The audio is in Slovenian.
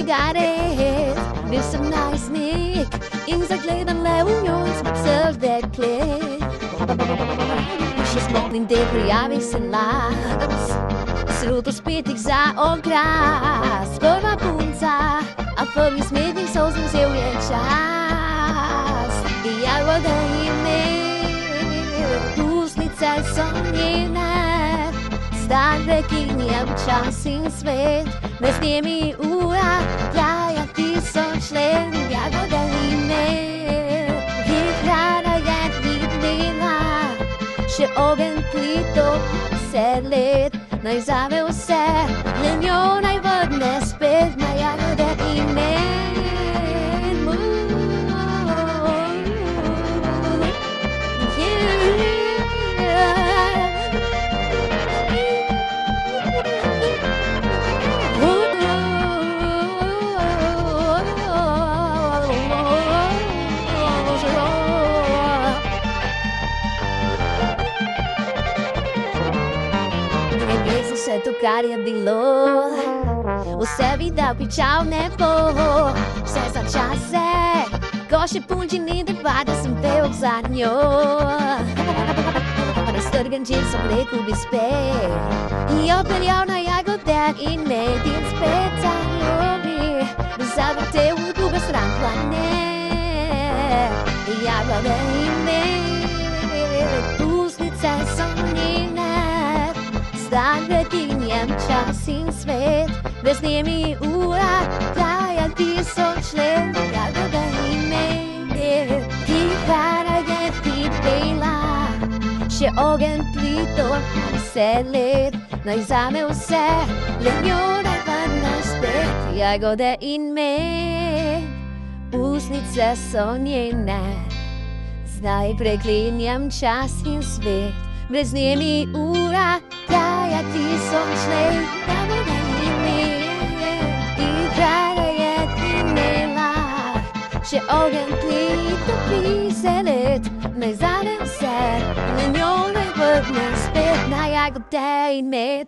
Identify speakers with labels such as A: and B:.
A: cigaret with some nice nick. Insektleden leeuwjongens met zelfde klik. Še smoknim del prijavi se las. Sruto spet jih za ogras. Prva punca, a prvi smetnik soznim vzel je čas. Jagoda ime, pusnice so njene. Stan prekinjam čas in svet. Brez njemi ura traja 1000 let. Jagoda ime, hrana je videla. Še ogenj plito 10 let. Naj zave vse, le njo naj vrne spet na jagode imen. Vse to, kar je bilo, vse videl, pričal ne bo. Vse za čase, ko še punči ni deba, da sem pel za njo. Raztrgan čil sem rekel bi spet, jo peljal na jagode in medin spet za ljubi. Zavrtel v drugo stran planet, jagode in med, pusnice so njene. Stan prekinjam čas in svet, brez njemi ura traja 1000 let. Jagoda ime, hrana je videla. Še ogenj plito 10 let. Naj zame vse, le njo naj vrne spet. Jagode in med, pusnice so njene. Zdaj preklinjam čas in svet, brez njemi ura traja 1000 let. Jagoda in med, hrana je videla. Še ogenj plito 10 let. Naj zame vse, le njo naj vrne spet na jagode in med.